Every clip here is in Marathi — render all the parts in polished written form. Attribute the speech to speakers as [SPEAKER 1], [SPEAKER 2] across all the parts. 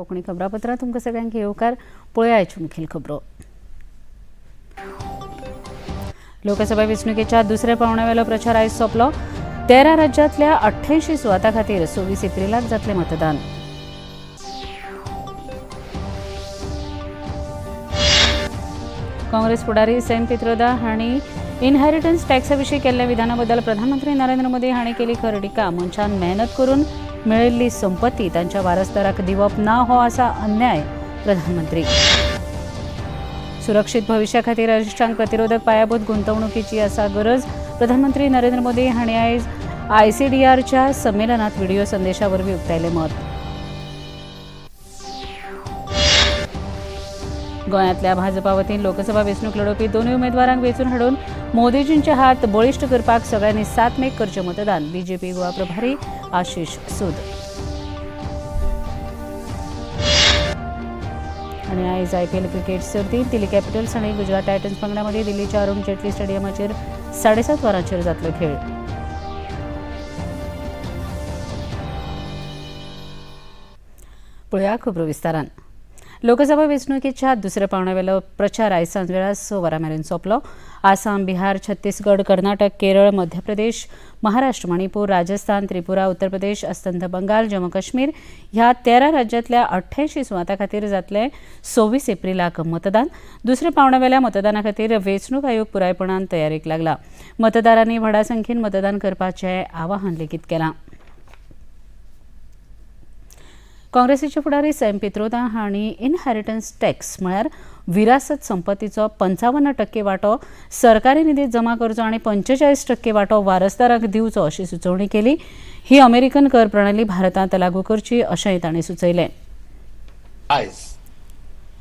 [SPEAKER 1] कोकणी खबरापत्रात तुमकां सगळ्यांक येवकार. पळोवया आयच्यो मुखेल खबरो. लोकसभा वेंचणुकेच्या दुसऱ्या पावंड्यावेलो प्रचार आयज सोंपलो. 13 राज्यांतल्या 88 सुवातां खातीर 26 एप्रिलाक जातलें मतदान. काँग्रेस फुडारी सॅम पित्रोदा हांणी इनहेरिटन्स टॅक्सा विशीं केल्ल्या विधाना बद्दल प्रधानमंत्री नरेंद्र मोदी हांणी केली खर टिका. मनशान मेहनत करून मेळयल्ली संपत्ती तांच्या वारसदाराक दिवप ना हो आसा अन्याय. प्रधानमंत्री सुरक्षीत भविष्या खातीर अरिश्टांक प्रतिरोधक पायाभूत गुंतवणुकीची आसा गरज. प्रधानमंत्री नरेंद्र मोदी हांणी आयज ICDRच्या संमेलनात व्हिडिओ संदेशा वरवीं उक्तायलें मत. गोंयांतल्या भाजपा वतीन लोकसभा वेंचणूक लढोवपी दोनूय उमेदवारांक वेंचून हाडून मोदीजींचे हात बळिश्ट करपाक सगळ्यांनी साथ मेक करचें मतदान. BJP गोवा प्रभारी आशीष सूद. आनी आयज IPL क्रिकेट सर्तीत दिल्ली कॅपिटल्स आनी गुजरात टायटन्स पंगडा मदीं दिल्लीच्या अरुण जेटली स्टेडियमाचेर 7:30 वरांचेर जातलो खेळ. पळोवया खबरो विस्तारान. लोकसभा वेंचणुकेच्या दुसऱ्या पावंड्यावेलो प्रचार आयज सांजवेळा 6 वरां मेरेन सोंपलो. आसाम, बिहार, छत्तीसगड, कर्नाटक, केरळ, मध्य प्रदेश, महाराष्ट्र, मणिपूर, राजस्थान, त्रिपुरा, उत्तर प्रदेश, अस्तंत बंगाल, जम्मू काश्मीर ह्या 13 राज्यांतल्या 88 सुवातां खातीर जातलें 26 एप्रिलाक मतदान. दुसऱ्या पावंड्यावेल्या मतदाना खातीर वेंचणूक आयोग पुरायपणान तयारेक लागला. मतदारांनी व्हडा संख्येन मतदान करपाचें आवाहन लेगीत केलां. काँग्रेसीचे फुडारी सॅम पित्रोदा हांणी इनहेरिटन्स टॅक्स म्हळ्यार विरासत संपत्तीचो 55% वांटो सरकारी निधीत जमा करचो आनी 45% वांटो वारसदारांक दिवचो अशी सुचोवणी केली. ही अमेरिकन कर प्रणाली भारतांत लागू करची अशेंय तांणी सुचयलें.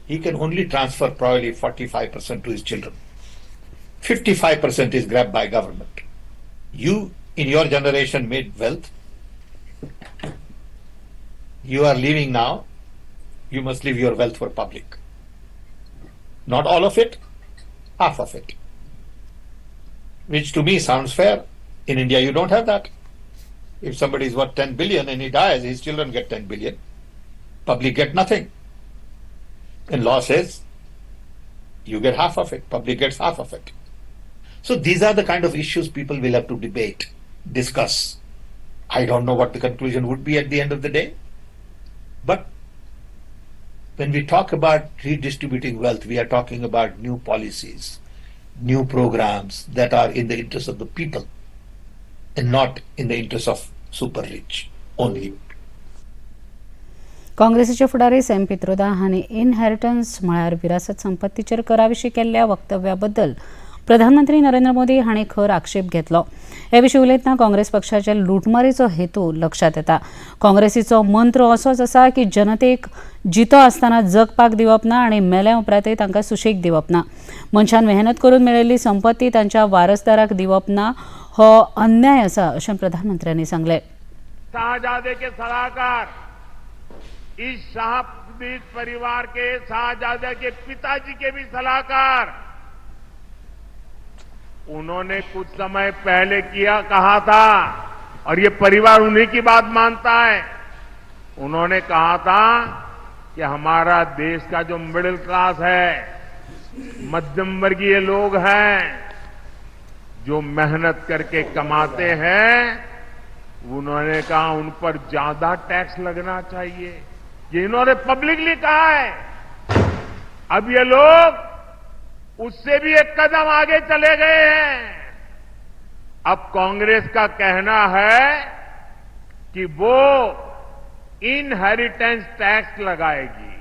[SPEAKER 2] He can only transfer probably 45% to his children. 55% is grabbed by government. You in your generation made wealth. You are leaving now, you must leave your wealth for public. Not all of it, half of it. Which to me sounds fair. In India you don't have that. If somebody is worth 10 billion and he dies, his children get 10 billion. Public get nothing. And law says you get half of it, public gets half of it. So these are the kind of issues people will have to debate, discuss. I don't know what the conclusion would be at the end of the day. But when we talk about redistributing wealth, we are talking about new policies, new programs that are in the interest of the people and not in the interest of super rich only.
[SPEAKER 1] काँग्रेसीचे फुडारी सॅम पित्रोदा हांणी इनहेरिटन्स म्हळ्यार विरासत संपत्तीचेर करा विशीं केल्ल्या वक्तव्या बद्दल प्रधानमंत्री नरेंद्र मोदी हांणी खर आक्षेप घेतलो. हे विशीं उलयतना काँग्रेस पक्षाच्या लुटमारीचो हेतू लक्षात येता. काँग्रेसीचो मंत्र असोच आसा की जनतेक जितो आसतना जगपाक दिवप ना आनी मेल्या उपरांतय तांकां सुशेग दिवप ना. मनशान मेहनत करून मेळयल्ली संपत्ती तांच्या वारसदाराक दिवप ना हो अन्याय आसा अशें प्रधानमंत्र्यांनी सांगलें.
[SPEAKER 3] शाहजादे के सलाहकार इस शाहबीज परिवार के शाहजादे के पिताजी के भी सलाहकार उन्होंने कुछ समय पहले कहा था और ये परिवार उन्हीं की बात मानता है. उन्होंने कहा था कि हमारा देश का जो मिडिल क्लास है, मध्यम वर्गीय लोग हैं, जो मेहनत करके कमाते हैं, उन्होंने कहा उन पर ज्यादा टैक्स लगना चाहिए. ये इन्होंने पब्लिकली कहा है. अब ये लोग उससे भी एक कदम आगे चले गए हैं. अब कांग्रेस का कहना है कि वो इनहेरिटेंस टैक्स लगाएगी.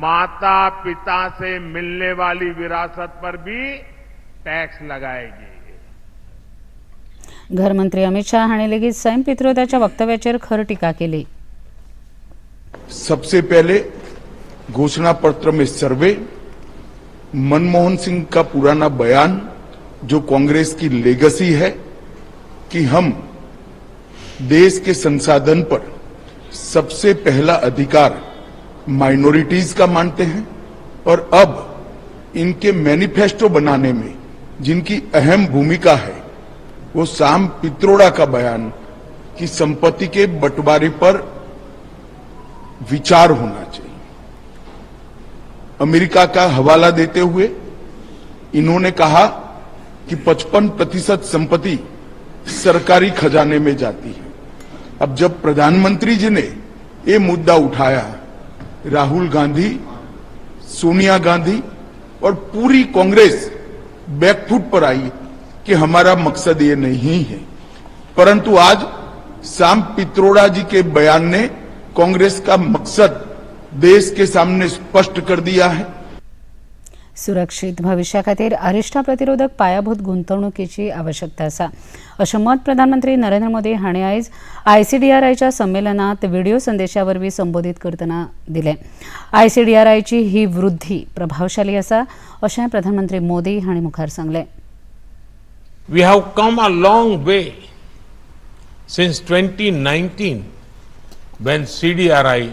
[SPEAKER 3] माता पिता से मिलने वाली विरासत पर भी टैक्स लगाएगी.
[SPEAKER 1] गृहमंत्री अमित शाह हांणी लेगीत सॅम पित्रोदाच्या वक्तव्याचेर खर टिका केली.
[SPEAKER 4] सबसे पहले घोषणा पत्र में सर्वे, मनमोहन सिंह का पुराना बयान जो कांग्रेस की लेगेसी है कि हम देश के संसाधन पर सबसे पहला अधिकार माइनॉरिटीज का मानते हैं और अब इनके मैनिफेस्टो बनाने में जिनकी अहम भूमिका है वो सैम पित्रोदा का बयान कि संपत्ति के बंटवारे पर विचार होना चाहिए। अमेरिका का हवाला देते हुए इन्होंने कहा कि 55% संपत्ति सरकारी खजाने में जाती है। अब जब प्रधानमंत्री जी ने ये मुद्दा उठाया, राहुल गांधी, सोनिया गांधी और पूरी कांग्रेस बैकफुट पर आई कि हमारा मकसद ये नहीं है। परंतु आज साम पित्रोड़ा जी के बयान ने कांग्रेस का मकसद देश के सामने स्पष्ट कर दिया है।
[SPEAKER 1] सुरक्षित भविष्या खातीर अरिश्टा प्रतिरोधक पायाभूत गुंतवणुकीची आवश्यकता आसा अशें मत प्रधानमंत्री नरेंद्र मोदी हांणी आयज ICDRIच्या संमेलनात व्हिडिओ संदेशा वरवीं संबोधीत करतना दिलें। ICDRIची ही वृद्धी प्रभावशाली आसा अशें प्रधानमंत्री मोदी हांणी मुखार सांगलें।
[SPEAKER 3] We have come a long way since 2019 when CDRI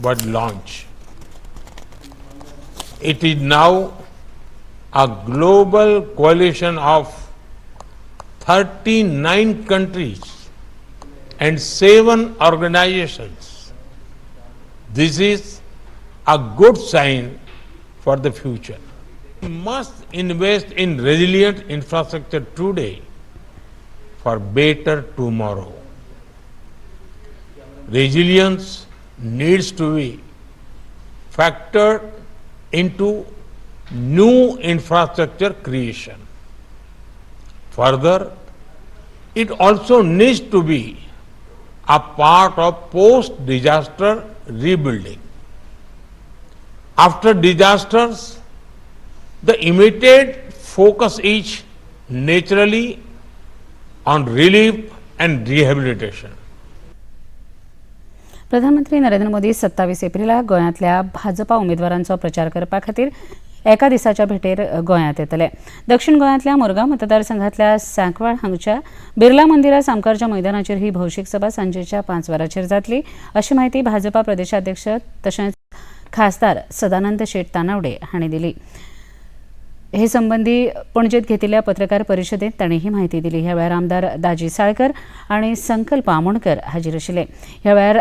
[SPEAKER 3] was launched. It is now a global coalition of 39 countries and 7 organizations. This is a good sign for the future. We must invest in resilient infrastructure today for better tomorrow. Resilience needs to be factored into new infrastructure creation. Further, it also needs to be a part of post-disaster rebuilding. After disasters, the immediate focus is naturally on relief and rehabilitation.
[SPEAKER 1] प्रधानमंत्री नरेंद्र मोदी 27 एप्रिलाक गोंयांतल्या भाजपा उमेदवारांचो प्रचार करपा खातीर एका दिसाच्या भेटेर गोंयांत येतले। दक्षिण गोंयांतल्या मुरगांव मतदारसंघातल्या सांकवाळ हांगच्या बिर्ला मंदिरा सामकारच्या मैदानाचेर ही भौशीक सभा सांजेच्या 5 वरांचेर जातली अशी माहिती भाजपा प्रदेशाध्यक्ष तशेंच खासदार सदानंद शेट तानावडे हांणी दिली। हे संबंधी पणजेत घेतिल्ल्या पत्रकार परिशदेंत तांणी ही माहिती दिली। ह्या वेळार आमदार दाजी साळकर आनी संकल्प आमोणकर हाजीर आशिल्ले। ह्या वेळार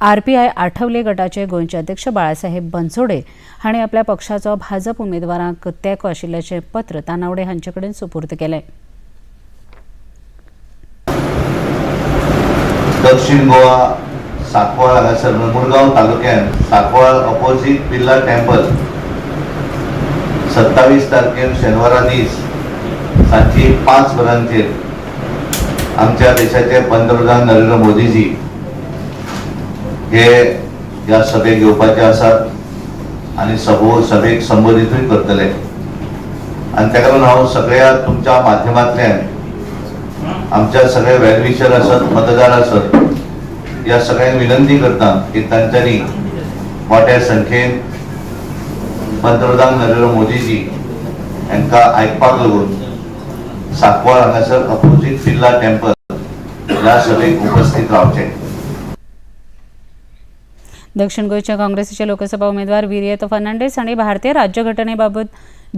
[SPEAKER 1] RPI आठवले गटाचे गोंयचे अध्यक्ष बाळासाहेब बनसोडे हांणी आपल्या पक्षाचो भाजप उमेदवारांक तेंको आशिल्ल्याचें पत्र तानावडे हांचे कडेन सुपूर्द केलें।
[SPEAKER 5] दक्षिण गोवा सांकवाळ हांगासर मुरगांव तालुक्यांत सांकवाळ ऑपोजीट बिर्ला टेंपल 27 तारखेर शेनवारा दीस सांजची 5 वरांचेर आमच्या देशाचे पंतप्रधान नरेंद्र मोदीजी हे ह्या सभेक येवपाचे आसात आनी सभेक संबोधीतूय करतले। आनी ताका लागून हांव सगळ्या तुमच्या माध्यमांतल्यान आमच्या सगळे वेलविशर आसत, मतदार आसत, ह्या सगळ्यांक विनंती करता की तांच्यांनी मोठ्या संख्येन पंतप्रधान नरेंद्र मोदीजी हांकां आयकपाक लागून सांकवाळ हांगासर अपोजीट बिर्ला टेंपल ह्या सभेक उपस्थित रावचे।
[SPEAKER 1] दक्षिण गोंयच्या काँग्रेसीचे लोकसभा उमेदवार विरियतो फर्नांडीस हांणी भारतीय राज्यघटनेबाबत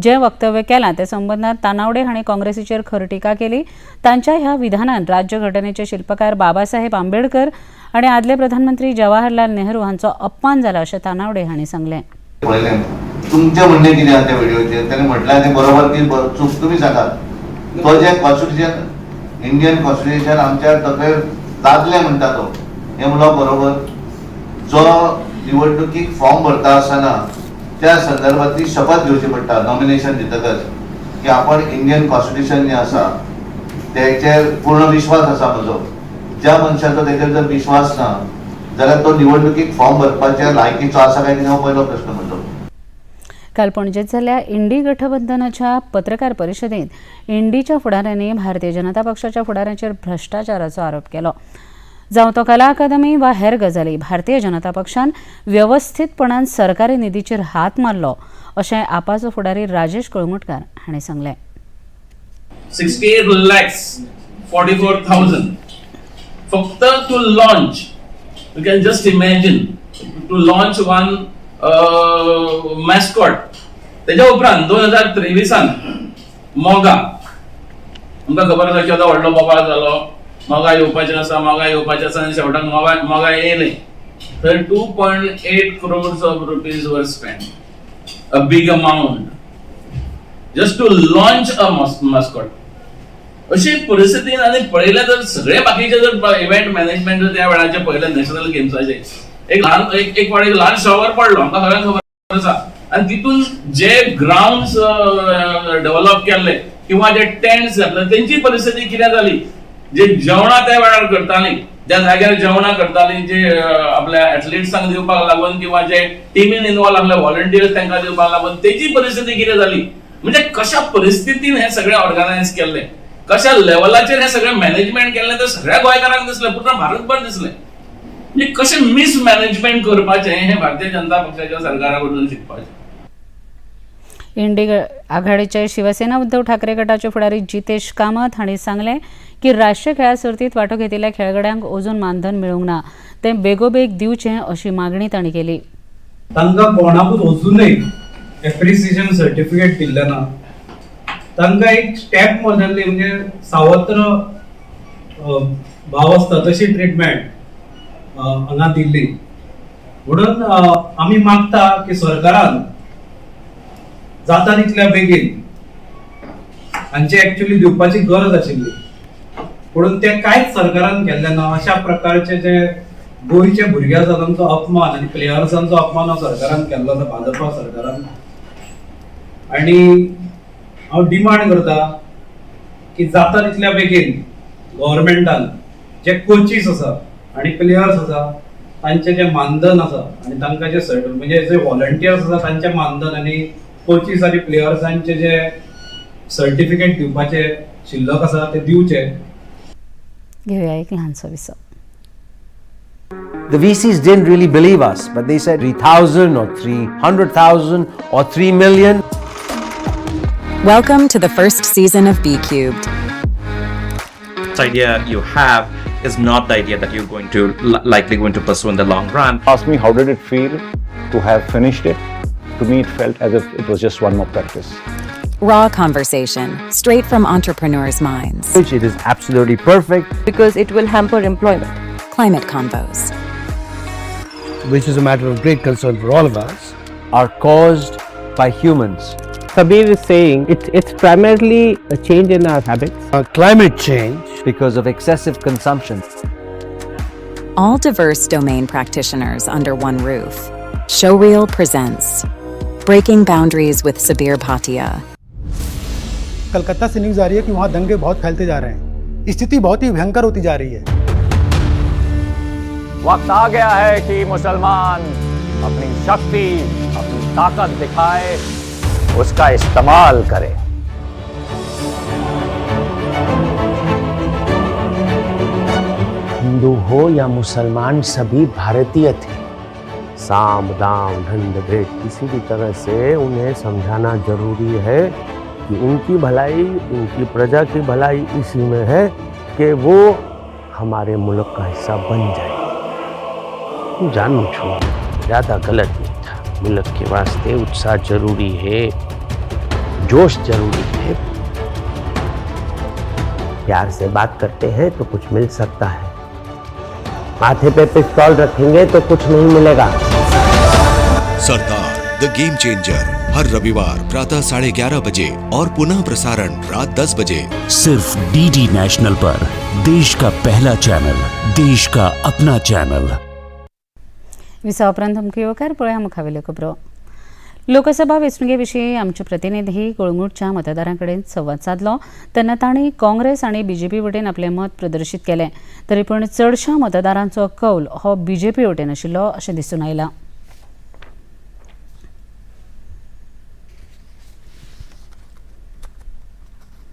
[SPEAKER 1] जे वक्तव्य केलां ते संबंदात तानावडे हांणी काँग्रेसीचेर खर टिका केली। तांच्या ह्या विधानान राज्यघटनेचे शिल्पकार बाबासाहेब आंबेडकर आनी आदले प्रधानमंत्री जवाहरलाल नेहरू हांचो अपमान जाला अशें तानावडे हांणी सांगलें।
[SPEAKER 5] तुमचें म्हणणें कितें आहा त्या व्हिडिओचेर? ताणें म्हटलें तें बरोबर की चूक तुमी सांगात। तो जे कॉन्स्टिट्युशन इंडियन कॉन्स्टिट्युशन आमच्या तकलेर दादले म्हणटा तो हें म्हणलो बरोबर। जो निवडणुकीक फॉर्म भरता आसतना त्या संदर्भातली शपथ घेवची पडटा नॉमिनेशन दितकच की आपण इंडियन कॉन्स्टिट्युशन जें आसा तेचेर पूर्ण विश्वास आसा म्हजो। ज्या मनशाचो तेचेर जर विश्वास ना जाल्यार तो निवडणुकीक फॉर्म भरपाच्या लायकीचो आसा काय कितें हो पयलो प्रश्न म्हजो।
[SPEAKER 1] काल पणजेत जाल्ल्या इंडी गठबंधनाच्या पत्रकार परिशदेंत इंडीच्या फुडाऱ्यांनी भारतीय जनता पक्षाच्या फुडाऱ्यांचेर भ्रष्टाचाराचो आरोप केलो। जावं तो कला अकादमी वा हेर गजाली, भारतीय जनता पक्षान व्यवस्थीतपणान सरकारी निधीचेर हात मारलो अशें आपाचो फुडारी राजेश कळंगुटकार हांणी सांगलें।
[SPEAKER 6] 68,44,000 फक्त to launch, you can just imagine, to launch one mascot. तेच्या उपरांत 2023 मोगा आमकां खबर आसा केदो व्हडलो बोबाळ जालो। मोगा येवपाचें आसा, मोगा येवपाचें आसा आनी शेवटाक मोगा येयलें। where 2.8 crores of rupees were spent, a big amount, just to launch a mascot. अशी परिस्थितीन आणि पळयल्या जर सगळे बाकीचे जर इव्हेंट मॅनेजमेंट त्या वेळाचे पळयले नॅशनल गेम्साचे एक ल्हान शॉवर पडलो आमकां सगळ्यांक खबर आसा आणि तितून जे ग्राउंड्स डेव्हलप केल्ले किंवा जे टेंट्स घातले तेंची परिस्थिती कितें जाली जे जेवणां त्या वेळार करताली ज्या जाग्यार जेवणां करताली जे आपल्या एथलीट्सांक दिवपाक लागून किंवा जे टिमीन इन्वॉल्व आसले व्हॉलंटियर्स तांकां दिवपाक लागून तेची परिस्थिती कितें जाली म्हणजे कशा परिस्थितीन हे सगळे ऑर्गनायज केल्ले कशा लेवलाचेर हे सगळे मॅनेजमेंट केल्ले ते सगळ्या गोंयकारांक दिसले पुर्ण भारतभर दिसले म्हणजे कशें मिसमॅनेजमेंट करपाचें हे भारतीय जनता पक्षाच्या सरकारा कडून शिकपाचें.
[SPEAKER 1] इंडी आघाडीचे शिवसेना उद्धव ठाकरे गटाचे फुडारी जितेश कामत हांणी सांगलें की राष्ट्रीय खेळा सर्तीत वांटो घेतिल्ल्या खेळगड्यांक अजून मानधन मेळूंक ना तें बेगोबेग दिवचें अशी मागणी तांणी केली.
[SPEAKER 7] तांकां कोणाकूच अजूनय एप्रिसिएशन सर्टिफिकेट दिल्लें ना. तांकां एक स्टेप बदलली म्हणजे सावत्र भाव आसता तशी ट्रीटमेंट हांगा दिल्ली. म्हणून आमी मागता की सरकारान जाता तितल्या बेगीन हांचे एक्चुअली दिवपाची गरज आशिल्ली म्हणून ते कांयच सरकारान केल्लें ना. अशा प्रकारचे जे गोंयच्या भुरग्यांचो अपमान आनी प्लेयर्सांचो अपमान सरकारान केल्लो भाजपा सरकारान. आनी हांव डिमांड करता की जाता तितल्या बेगीन गव्हर्मेंटान जे कोचीस आसा आनी प्लेयर्स आसा तांचे जे मानधन आसा आनी तांकां जे म्हणजे जे व्हॉलंटियर्स आसा तांचे मानधन आनी कोचीस आनी प्लेयर्सांचे जे सर्टिफिकेट दिवपाचे शिल्लक आसा ते दिवचे.
[SPEAKER 1] घेऊया एक ल्हानसो विसप.
[SPEAKER 8] The VCs didn't really believe us, but they said 3,000 or 300,000 or 3 million.
[SPEAKER 9] Welcome to the first season of B Cubed.
[SPEAKER 10] This idea you have is not the idea that you're going to likely going to pursue in the long run.
[SPEAKER 11] Ask me how did it feel to have finished it. To me it felt as if it was just one more practice.
[SPEAKER 9] Raw conversation, straight from entrepreneurs' minds.
[SPEAKER 8] It is absolutely perfect.
[SPEAKER 12] Because it will hamper employment.
[SPEAKER 9] Climate convos.
[SPEAKER 13] Which is a matter of great concern for all of us.
[SPEAKER 8] Are caused by humans.
[SPEAKER 12] Kabir is saying it's primarily a change in our habits.
[SPEAKER 13] Climate change.
[SPEAKER 8] Because of excessive consumption.
[SPEAKER 9] All diverse domain practitioners under one roof. Showreel presents Breaking Boundaries with Sabir Bhatia.
[SPEAKER 13] Calcutta से न्यूज आ रही है कि वहाँ दंगे बहुत फैलते जा रहे हैं. स्थिति बहुत ही भयंकर होती जा रही है.
[SPEAKER 11] वक्त आ गया है कि मुसलमान अपनी शक्ति अपनी ताकत दिखाए उसका इस्तेमाल करे.
[SPEAKER 14] हिंदू हो या मुसलमान सभी भारतीय थे. साम दाम दंड भेद किसी भी तरह से उन्हें समझाना जरूरी है कि उनकी भलाई उनकी प्रजा की भलाई इसी में है कि वो हमारे मुल्क का हिस्सा बन जाए. जानबूझ ज़्यादा गलत नहीं था. मुल्क के वास्ते उत्साह जरूरी है, जोश जरूरी है. प्यार से बात करते हैं तो कुछ मिल सकता है. माथे पे पिस्तौल रखेंगे तो कुछ नहीं मिलेगा.
[SPEAKER 15] सरदार द गेम चेंजर हर रविवार प्रातः 11:30 बजे और पुनः प्रसारण रात 10 बजे
[SPEAKER 16] सिर्फ डीडी नेशनल पर. देश का पहला चॅनल, देश का अपना चॅनल.
[SPEAKER 1] विसा उपरांत तुमकां येवकार पळया मुखावेल्यो खबरो. लोकसभा वेंचणुके विशीं आमचे प्रतिनिधी गोळंगूटच्या मतदारां कडेन संवाद साधलो तेन्ना तांणी काँग्रेस आनी बीजेपी वटेन आपलें मत प्रदर्शीत केलें. तरी पूण चडशा मतदारांचो कौल हो बीजेपी वटेन आशिल्लो अशें दिसून आयलां.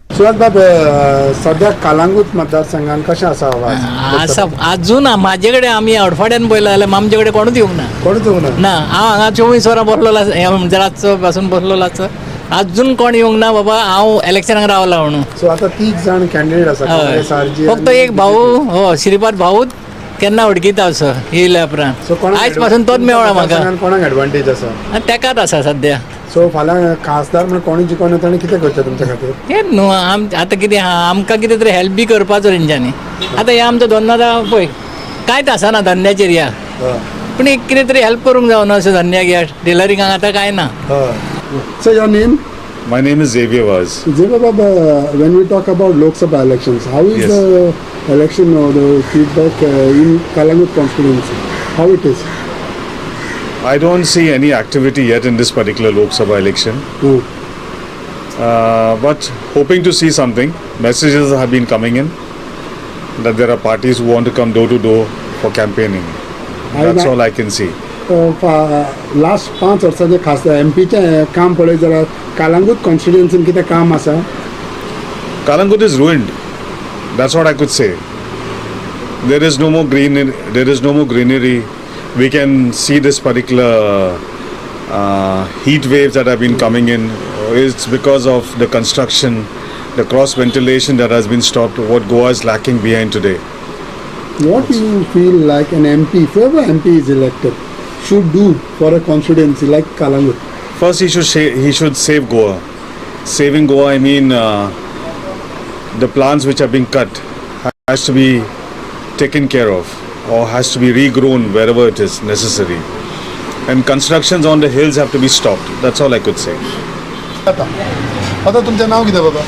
[SPEAKER 17] सुवात बाब सध्या कालांगूट मतदारसंघान कशें आसा
[SPEAKER 18] अजून म्हाजे कडेन आमी अडफाट्यान पळयला जाल्यार आमचे कडेन कोणूच येवंक ना. ना हांव हांगा 24 वरां बसलो रातचो पासून बसलो रातचो. अजून कोण येवंक ना बाबा हांव इलेक्शनाक रावला म्हणून.
[SPEAKER 17] सो आतां 30 जाण कॅन्डिडेट आसा.
[SPEAKER 18] फक्त एक भाऊ श्रीपाद भाऊच केन्ना वडकीता असो येयल्या उपरांत. आयज पासून तोच मेवळा म्हाका.
[SPEAKER 17] कोणाक एडवांटेज आसा?
[SPEAKER 18] तेकाच आसा सध्या.
[SPEAKER 17] सो फाल्यां खासदार म्हणून कोणी जिखून येता आनी कितें करचें तुमच्या खातीर?
[SPEAKER 18] हें न्हू आतां कितें आमकां कितें तरी हेल्प बी करपाचो तेंच्यांनी. आतां हें आमचो धंदो आतां पळय कांयच आसना धंद्याचेर ह्या. पूण एक कितें तरी हेल्प करूंक जावना अशें धन्याक या टेलरिंगाक आतां कांय ना.
[SPEAKER 17] So your name?
[SPEAKER 19] My name is Xavier Vaz.
[SPEAKER 17] Xavier Baba, when we talk about Lok Sabha elections, how is
[SPEAKER 19] Yes.
[SPEAKER 17] the election or the feedback in Kalangut constituency? How it is?
[SPEAKER 19] I don't see any activity yet in this particular Lok Sabha election. But hoping to see something. Messages have been coming in that there are parties who want to come door to door for campaigning. That's all I can see.
[SPEAKER 17] Last 5 वर्सांचे खासदार एमपीचें काम पळयत जाल्यार कालांगूट कॉन्स्टिट्युएन्सीन कितें काम आसा?
[SPEAKER 19] Kalangut is ruined. That's what I could say. There is no more greenery. We can see this particular heat waves that have been coming in. It's because of the construction, the cross ventilation that has been stopped. What Goa is lacking behind today.
[SPEAKER 17] What do you feel like an MP, whoever MP is elected, should do for a constituency like Kalangut?
[SPEAKER 19] First, he should save Goa. Saving Goa, I mean the plants which are being cut has to be taken care of or has to be regrown wherever it is necessary. And constructions on the hills have to be stopped. That's all I could say.
[SPEAKER 17] आता तुमचें नांव कितें बाबा?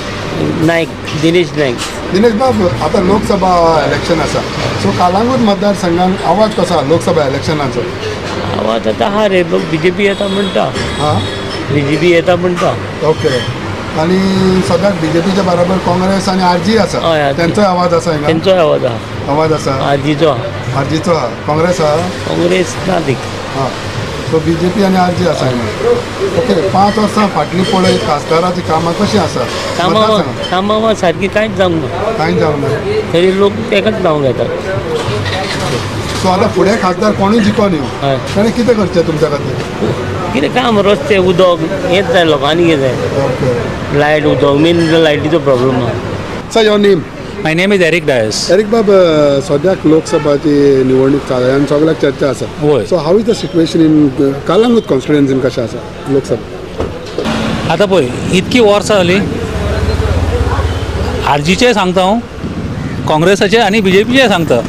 [SPEAKER 14] नायक दिनेश नायक.
[SPEAKER 17] दिनेश बाब, आता लोकसभा इलेक्शन आसा, सो कालांगूट मतदारसंघान आवाज कसो आहा लोकसभा इलेक्शनाचो?
[SPEAKER 14] आवाज आतां आहा रे, लोक BJP येता म्हणटा. BJP येता म्हणटा.
[SPEAKER 17] ओके. आणि सद्याक BJPच्या बरोबर काँग्रेस आणि RG आसा, त्यांचो आवाज आसा हिंगा?
[SPEAKER 14] तेंचो आवाज आहा. RGचो
[SPEAKER 17] आहा. काँग्रेस आहा?
[SPEAKER 14] काँग्रेस ना ती.
[SPEAKER 17] सो BJP आणि RG आसा हिंगा. ओके. 5 वर्सां फाटलीं पळयत खासदाराची कामां कशीं आसा?
[SPEAKER 14] कामां सारकी कांयच जावंक ना. तरी लोक तेकाच नांव घेतात.
[SPEAKER 17] सो आतां फुडें खासदार कोणूय जिखोन येवं, ताणें कितें करचें तुमच्या खातीर?
[SPEAKER 14] कितें काम, रस्ते, उदक हेच जाय लोकांक, आनी कितें जाय? लायट, उदक, मेन लायटीचो प्रॉब्लेम आहा.
[SPEAKER 17] Sir your name?
[SPEAKER 12] My name is Eric Dias.
[SPEAKER 17] Eric बाब, सद्याक लोकसभाची निवडणूक चालू आनी सगळ्याक चर्चा आसा. So how is the situation in Calangute कॉन्स्टिट्युएन्सीन कशें आसा लोकसभा?
[SPEAKER 12] आतां पळय, इतकी वर्सां जालीं RGचेय सांगता हांव, काँग्रेसाचे आनी BJPचेय सांगता,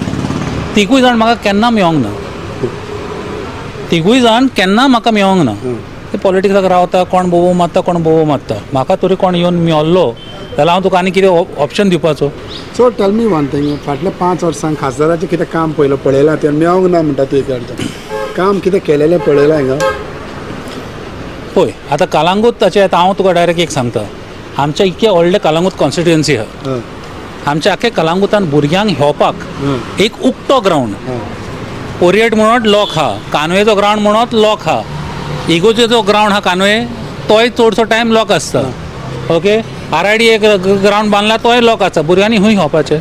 [SPEAKER 12] तिगूय जाण म्हाका केन्ना मेळोंक ना. तिगूय जाण केन्ना म्हाका मेळोंक ना. ते पॉलिटिक्साक रावता, कोण बोबो मारता. म्हाका तरी कोण येवन मेळ्ळो जाल्यार हांव तुका आनी कितें ऑप्शन दिवपाचो?
[SPEAKER 17] So tell me one thing, फाटल्या 5 वर्सांक खासदाराचें कितें काम पळयलां तें मेळोंक ना म्हणटा तूं एक अर्थ. काम कितें केलेलें पळयलां हिंगा?
[SPEAKER 12] पळय, आतां कालांगूटाचें आतां हांव तुका डायरेक्ट एक सांगता. आमच्या इतके व्हडले कालांगूट कॉन्स्टिट्युएन्सी आहा. आमच्या आख्या कालांगुतान भुरग्यांक खेळपाक एक उक्तो ग्रावंड, पोरियट म्हणत लॉक आहा, कानवेचो ग्रावंड म्हणत लॉक आहा, इगोचो जो ग्रावंड आहा कानवे तोय चडसो टायम लॉक आसता. ओके. RID एक ग्रावंड बांदला तोय लॉक आसता. भुरग्यांनी खूंय खेळपाचें?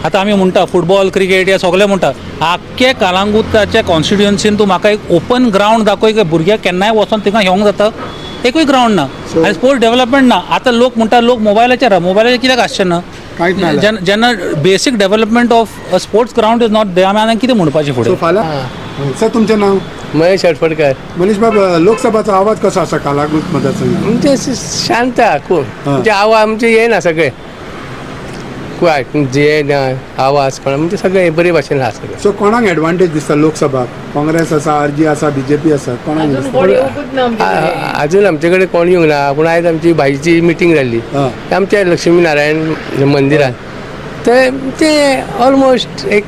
[SPEAKER 12] आतां आमी म्हणटा फुटबॉल, क्रिकेट हे सगळें म्हणटा. आख्खे कालांगुताच्या कॉन्स्टिट्युएन्सीन तूं म्हाका एक ओपन ग्रावंड दाखय की भुरग्यांक केन्नाय वचोन थिंगा खेळोंक जाता. एकूय ग्रावंड ना आनी स्पोर्ट्स डेव्हलपमेंट ना. आतां लोक म्हणटा लोक मोबायलाचेर कित्याक आसचें ना? जेन्ना बेसीक development of sports ground is not they, आमी कितें म्हणपाचें फुडें?
[SPEAKER 17] सर तुमचें नांव?
[SPEAKER 14] महेश हटफडकर.
[SPEAKER 17] मनीष बाब, लोकसभाचो आवाज कसो आसा कालांगूट मतदारसंघात?
[SPEAKER 14] म्हणजे शांत खूब, म्हणजे आवाज आमचे येना सगळे, जे आवाज कोणा म्हणजे सगळे बरे भाशेन आहा सगळे.
[SPEAKER 17] सो कोणाक एडवांटेज दिसता लोकसभाक? काँग्रेस आसा, RG आसा, BJP आसा, कोणाक दिसता?
[SPEAKER 14] अजून आमचे कडेन कोण येवंक ना. पूण आयज आमची भाईची मिटींग जाल्ली आमच्या लक्ष्मी नारायण मंदिरान, ते ऑलमोस्ट एक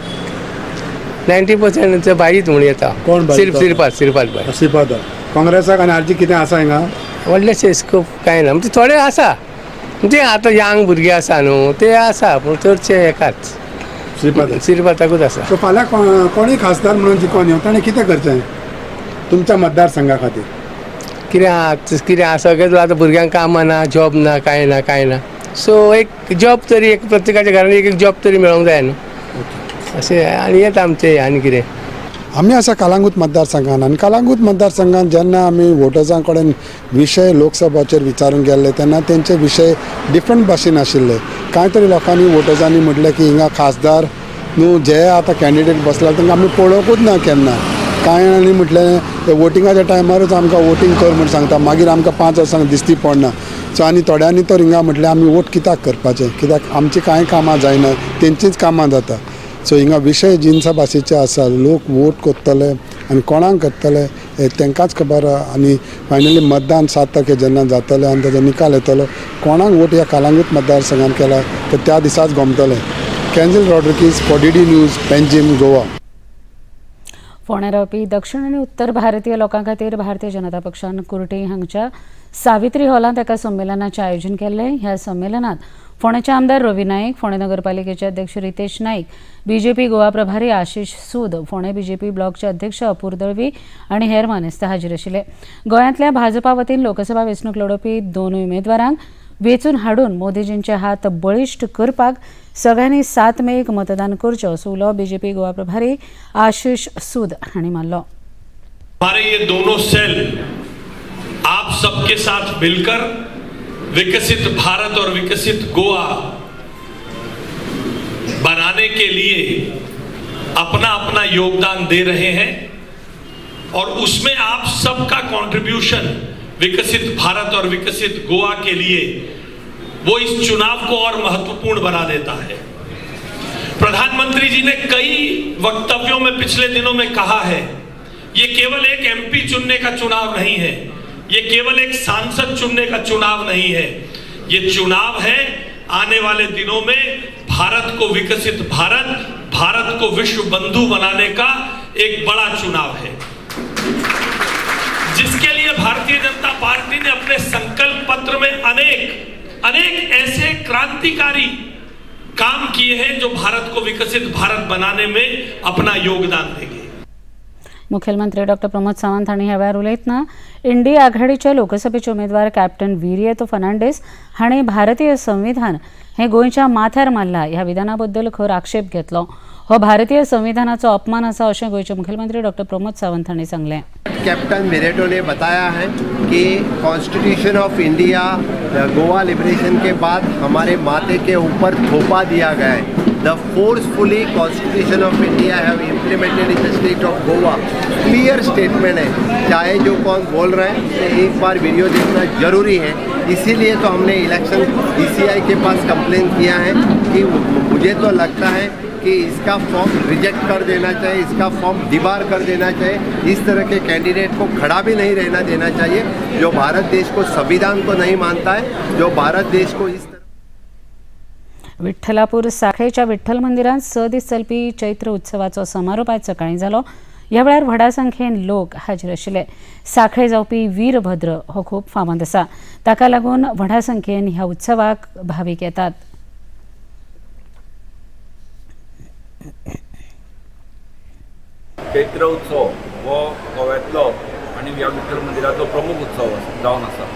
[SPEAKER 14] 90% भाईच म्हणून येता.
[SPEAKER 17] कोण?
[SPEAKER 14] श्रीपाद भाई.
[SPEAKER 17] श्रीपाद. काँग्रेसाक आनी RG कितें आसा हिंगा?
[SPEAKER 14] व्हडलेशें स्कोप कांय ना. म्हणजे थोडे आसा, म्हणजे आतां यंग भुरगे आसा न्हू, ते आसा, पूण चडशे एकाच श्रीपादाकूच आसा.
[SPEAKER 17] सो फाल्यां कोणूय खासदार म्हणून जिखोन येवं, ताणें कितें करचें तुमच्या मतदारसंघा खातीर?
[SPEAKER 14] कितें आसा सगळें आतां भुरग्यांक कामां ना, जॉब ना, कांय ना. सो एक जॉब तरी, एक प्रत्येकाच्या घरान एक जॉब तरी मेळोंक जाय न्हू, अशें. आनी येता आमचें आनी कितें.
[SPEAKER 17] आमी आसा कालांगूट मतदारसंघान, आनी कालांगूट मतदारसंघान जेन्ना आमी वोटर्सां कडेन विशय लोकसभाचेर विचारूंक गेल्ले तेन्ना तेंचे विशय डिफरंट भाशेन आशिल्ले. कांय तरी लोकांनी वोटर्सांनी म्हटलें की हिंगा खासदार न्हू जे आतां कॅन्डिडेट बसला तांकां आमी पळोवंकूच ना केन्ना. कांय जाणांनी म्हटलें ते वोटिंगाच्या टायमारूच आमकां वोटींग कर म्हूण सांगता, मागीर आमकां 5 वर्सांक दिसती पडना. सो आनी थोड्यांनी तर हिंगा म्हटलें आमी वोट कित्याक करपाचें, कित्याक आमची कांय कामां जायना, तेंचीच कामां जाता. सो हिंगा विशय जिनसा भाशेचे आसा, लोक वोट कोत्तले आनी कोणाक करतले हे तांकांच खबर आनी फायनली मतदान 7 तारखेर जेन्ना जातलें आनी ताजो निकाल येतलो कोणाक वोट ह्या कालांगूट मतदारसंघान केला तर त्या दिसाच गमतलें. कॅन्झल Rodrigues for DD news, Panjim, Goa.
[SPEAKER 1] फोंड्या रावपी दक्षिण आनी उत्तर भारतीय लोकां खातीर भारतीय जनता पक्षान कुर्टी हांगच्या सावित्री हॉलांत एका संमेलनाचें आयोजन केल्लें. ह्या संमेलनात फोंड्याचे आमदार रवी नाईक, फोंडे नगरपालिकेचे अध्यक्ष रितेश नाईक, BJP गोवा प्रभारी आशिश सूद, फोंडे BJP ब्लॉकचे अध्यक्ष अपूर दळवी आनी हेर मानेस्त हाजीर आशिल्ले. गोंयांतल्या भाजपा वतीन लोकसभा वेंचणूक लढोवपी 2 उमेदवारांक वेंचून हाडून मोदीजींचे हात बळिश्ट करपाक सगळ्यांनी 7 मेक मतदान करचो असो उलो BJP गोवा प्रभारी आशिष सूद हांणी मारलो.
[SPEAKER 20] हमारे ये दोनों सेल आप सबके साथ मिलकर विकसित भारत और विकसित गोवा बनाने के लिए अपना अपना योगदान दे रहे हैं और उसमें आप सबका कंट्रीब्यूशन विकसित भारत और विकसित गोवा के लिए वो इस चुनाव को और महत्वपूर्ण बना देता है. प्रधानमंत्री जी ने कई वक्तव्यों में पिछले दिनों में कहा है ये केवल एक MP चुनने का चुनाव नहीं है, ये केवल एक सांसद चुनने का चुनाव नहीं है, ये चुनाव है आने वाले दिनों में भारत को विकसित भारत को विश्व बंधु बनाने का एक बड़ा चुनाव है, जिसके लिए भारतीय जनता पार्टी ने अपने संकल्प पत्र में अनेक ऐसे क्रांतिकारी काम किए हैं जो भारत को विकसित भारत बनाने में अपना योगदान देंगे.
[SPEAKER 1] मुखेलमंत्री डॉ. प्रमोद सावंत हांणी ह्या वेळार उलयतना इंडिया आघाडीचे लोकसभेचे उमेदवार कॅप्टन विरिएतो फर्नांडीस हांणी भारतीय संविधान हे गोंयच्या माथ्यार मारला ह्या विधाना बद्दल खर आक्षेप घेतलो. हो भारतीय संविधानाचो अपमान आसा अशें गोंयचे मुखेलमंत्री डॉ. प्रमोद सावंत हांणी सांगलें.
[SPEAKER 21] कैप्टन विरिएटो ने बताया है कि constitution of India Goa liberation के बाद हमारे माथे के ऊपर थोपा दिया गया है. The forcefully Constitution of India have implemented in the state of Goa. Clear statement है, चाहे जो कौन बोल रहे हैं तो एक बार वीडियो देखना जरूरी है. इसीलिए तो हमने इलेक्शन DCI के पास कंप्लेन किया है कि मुझे तो लगता है कि इसका फॉर्म रिजेक्ट कर देना चाहिए, इसका फॉर्म डिबार कर देना चाहिए. इस तरह के कैंडिडेट को खड़ा भी नहीं रहना देना चाहिए जो भारत देश को संविधान को नहीं मानता है, जो भारत देश को इस
[SPEAKER 1] विठ्ठलापूर साखळेच्या विठ्ठल मंदिरात 6 दीस चलपी चैत्र उत्सवाचो समारोप आज सकाळी जालो. ह्या वेळार व्हडा संख्येन लोक हाजीर आशिल्ले. साखळे जावपी वीरभद्र हो खूब फामाद आसा, ताका लागून व्हडा संख्येन ह्या उत्सवाक भावीक येतात.
[SPEAKER 22] चैत्र उत्सव हो गोव्यातलो आनी ह्या विठ्ठल मंदिराचो प्रमुख उत्सव जावन आसा.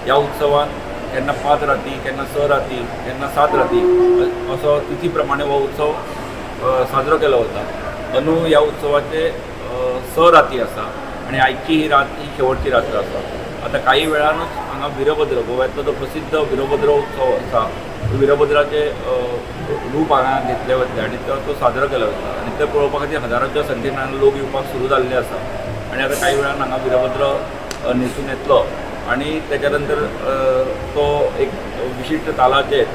[SPEAKER 22] ह्या उत्सवान केन्ना 5 राती, केन्ना 6 राती, केन्ना 7 राती असो तिथी प्रमाणे हो उत्सव साजरो केलो वता. अंदू ह्या उत्सवाचे 6 राती आसा आनी आयची ही रात ही शेवटची रात्र आसा. आतां काही वेळानूच हांगा वीरभद्र गोव्यातलो जो प्रसिद्ध वीरभद्र उत्सव आसा वीरभद्राचे रूप हांगा घेतले वतले आनी तो साजरो केलो वता आनी ते पळोवपा खातीर हजारांच्या संख्येन लोक येवपाक सुरू जाल्ले आसा. आनी आतां काही वेळान हांगा वीरभद्र न्हेसून येतलो आणि त्याच्यानंतर तो एक विशिष्ट तालाचेर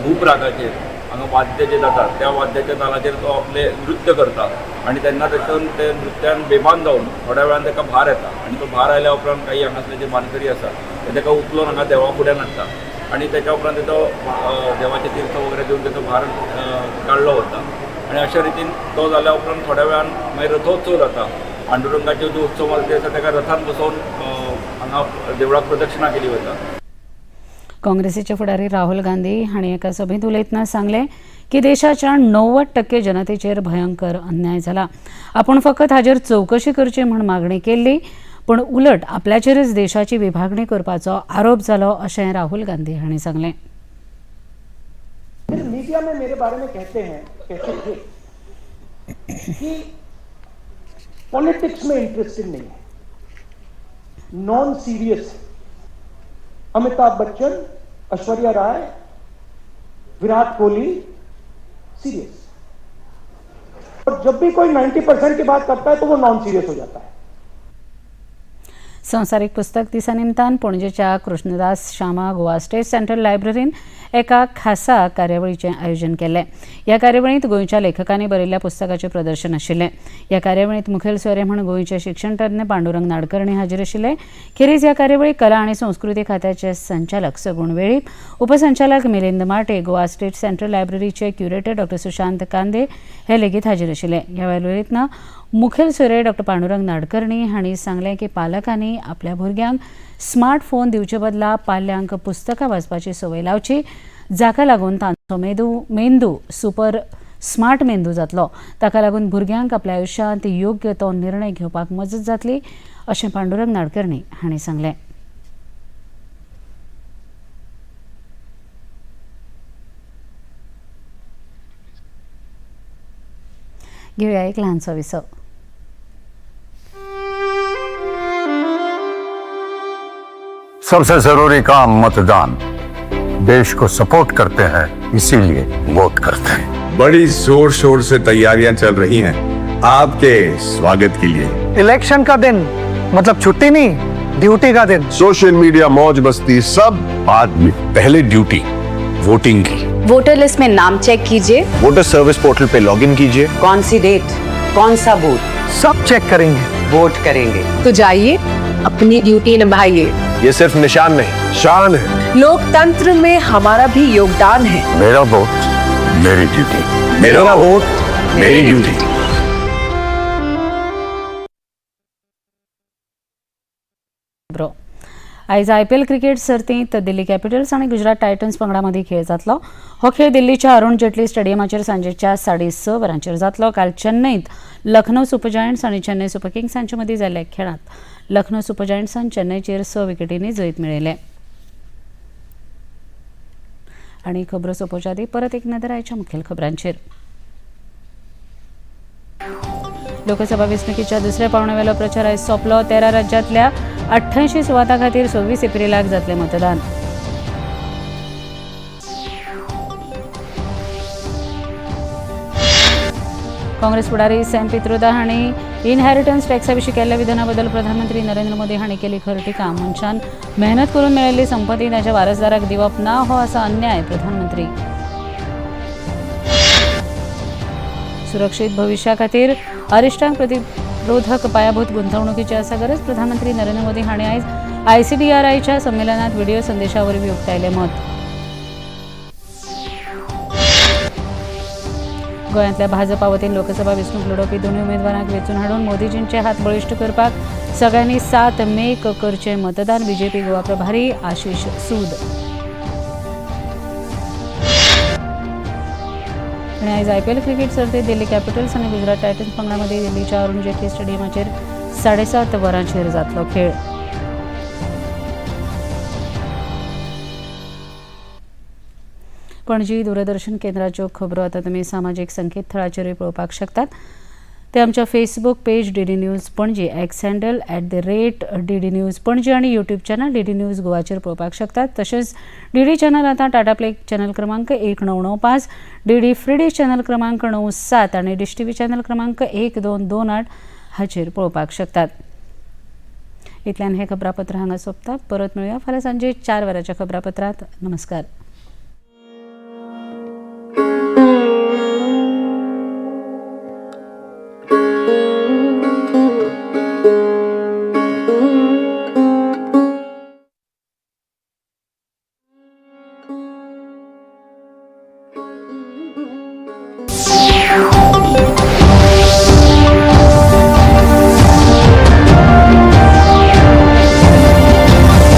[SPEAKER 22] भूप रागाचेर हांगा वाद्य जे जातात त्या वाद्याच्या तालाचेर तो आपले नृत्य करता आणि तेन्ना तेतून ते नृत्यान बेभान जावन थोड्या वेळान ताका भार येता आणि तो भार आयल्या उपरांत काही हांगासले जे मानकरी आसा ते ताका उचलून हांगा देवा फुड्यान हाडटा आणि त्याच्या उपरांत तो देवाचे तीर्थ वगैरे दिवन तेचो भार काडलो वता आणि अशा रितीन तो जाल्या उपरांत थोड्या वेळान मागीर रथोत्सव जाता. पांडुरंगाचे जो उत्सव ते आसा ताका रथान बसोवन हांगा देवळाक प्रदक्षिणा केली वता.
[SPEAKER 1] काँग्रेसीचे फुडारी राहुल गांधी हांणी एका सभेत उलयतना सांगले की देशाच्या 90% जनतेचेर भयंकर अन्याय जाला. आपूण फकत हाजेर चवकशी करची म्हूण मागणी केल्ली पण उलट आपल्याचेरच देशाची विभागणी करपाचो आरोप जालो अशें राहुल गांधी हांणी सांगलें.
[SPEAKER 23] मीडिया में मेरे बारे में कहते थे कि पॉलिटिक्स में इंटरेस्टेड नहीं है, non serious. Amitabh Bachchan, Aishwarya Rai, Virat Kohli serious. और जब भी कोई 90% की बात करता है तो वो नॉन सीरियस हो जाता है.
[SPEAKER 1] संवसारीक पुस्तक दिसा निमतान पणजेच्या Krishnadas Shyama Goa state central librarian एका खासा कार्यावळीचें आयोजन केलें. ह्या कार्यावळींत गोंयच्या लेखकांनी बरयल्ल्या पुस्तकाचें प्रदर्शन आशिल्लें. ह्या कार्यावळींत मुखेल सोयरे म्हूण गोंयचे शिक्षण तज्ञ पांडुरंग नाडकर्णी हाजीर आशिल्ले. खेरीज ह्या कार्यावळीक कला आनी संस्कृती खात्याचे संचालक सगुण वेळीप, उपसंचालक मिलिंद माटे, गोवा स्टेट सेंट्रल लायब्ररीचे क्युरेटर डॉ. सुशांत कांदे हे लेगीत हाजीर आशिल्ले. ह्या वेळावेळींतन मुखेल सोयरे डॉ. पांडुरंग नाडकर्णी हांणी सांगलें की पालकांनी आपल्या भुरग्यांक स्मार्ट फोन दिवचे बदला पाल्यांक पुस्तकां वाचपाची संवय लावची, जाका लागून तांचो मेंदू सुपर स्मार्ट मेंदू जातलो. ताका लागून भुरग्यांक आपल्या आयुश्यांत योग्य तो निर्णय घेवपाक मजत जातली अशें पांडुरंग नाडकर्णी हांणी सांगलें. घेऊया एक ल्हानसो विसव.
[SPEAKER 2] सबसे जरूरी काम मतदान. देश को सपोर्ट करते हैं, इसीलिए वोट करते हैं.
[SPEAKER 3] बड़ी जोर शोर से तैयारियां चल रही हैं आपके स्वागत के लिए.
[SPEAKER 23] इलेक्शन का दिन मतलब छुट्टी नहीं, ड्यूटी का दिन.
[SPEAKER 3] सोशल मीडिया, मौज मस्ती सब बाद में, पहले ड्यूटी वोटिंग की.
[SPEAKER 4] वोटर लिस्ट में नाम चेक कीजिए,
[SPEAKER 3] वोटर सर्विस पोर्टल पे लॉगिन कीजिए.
[SPEAKER 4] कौन सी डेट, कौन सा बूथ,
[SPEAKER 23] सब चेक करेंगे,
[SPEAKER 4] वोट करेंगे. तो जाइए अपनी ड्यूटी निभाइए.
[SPEAKER 3] ये सिर्फ निशान नहीं, शान है.
[SPEAKER 4] लोकतंत्र में हमारा भी योगदान है.
[SPEAKER 2] मेरा वोट मेरी ड्यूटी.
[SPEAKER 3] मेरा वोट मेरी ड्यूटी.
[SPEAKER 1] आयज IPL क्रिकेट सर्तींत दिल्ली कॅपिटल्स आनी गुजरात टायटन्स पंगडा मदीं खेळ जातलो. हो खेळ दिल्लीच्या अरुण जेटली स्टेडियमाचेर सांजेच्या 6:30 वरांचेर जातलो. काल चेन्नईत लखनौ सुपर जायंट्स आनी चेन्नई सुपर किंग्स हांचे मदीं जाल्ल्या खेळांत लखनौ सुपर जायंट्सान चेन्नईचेर 6 विकेटींनी जैत मेळयले. आनी खबरो सोंपोवच्या आदीं परत एक नदर आयच्या मुखेल खबरांचेर. लोकसभा वेंचणुकीच्या दुसऱ्या पावण्यावेलो प्रचार आयज सोंपलो. 13 राज्यांतल्या 88 सुवातां खातीर 26 एप्रिलाक जातलें मतदान. काँग्रेस फुडारी सॅम पित्रोदा हांणी इनहेरिटन्स टॅक्सा विशीं केल्ल्या विधाना बद्दल प्रधानमंत्री नरेंद्र मोदी हांणी केली खर टिका. मनशान मेहनत करून मेळयल्ली संपत्ती ताच्या वारसदाराक दिवप ना हो आसा अन्याय. प्रधानमंत्री सुरक्षीत भविष्या खातीर अरिश्टांक प्रतिरोधक पायाभूत गुंतवणुकीची आसा गरज. प्रधानमंत्री नरेंद्र मोदी हांणी आयज ICDRIच्या संमेलनात व्हिडिओ संदेशा वरवीं उक्तायलें मत. गोंयांतल्या भाजपा वतीन लोकसभा वेंचणूक लढोवपी दोनूय उमेदवारांक वेंचून हाडून मोदीजींचे हात बळिश्ट करपाक सगळ्यांनी 7 मेक करचें मतदान. BJP गोवा प्रभारी आशीष सूद. आनी आयज IPL क्रिकेट सर्तींत दिल्ली कॅपिटल्स आनी गुजरात टायटन्स पंगडा मदीं दिल्लीच्या अरुण जेटली स्टेडियमाचेर 7:30 वरांचेर जातलो खेळ. पणजी दूरदर्शन केंद्राच्यो खबरो आतां तुमी सामाजीक संकेतथळाचेरूय पळोवपाक शकतात. ते आमच्या Facebook page DD news Panaji, x handle @DD news Panaji आनी यूट्यूब चॅनल DD न्यूज गोवाचेर पळोवपाक शकतात. तशेंच DD चॅनल आतां टाटा प्ले चॅनल क्रमांक 1995, DD फ्री डिश चॅनल क्रमांक 97 आनी डिश TV चॅनल क्रमांक 1228 हाचेर पळोवपाक शकतात. इतल्यान हें खबरापत्र हांगा सोंपता. परत मेळुया फाल्यां सांजे 4 वरांच्या खबरापत्रांत. नमस्कार.
[SPEAKER 24] Thank you.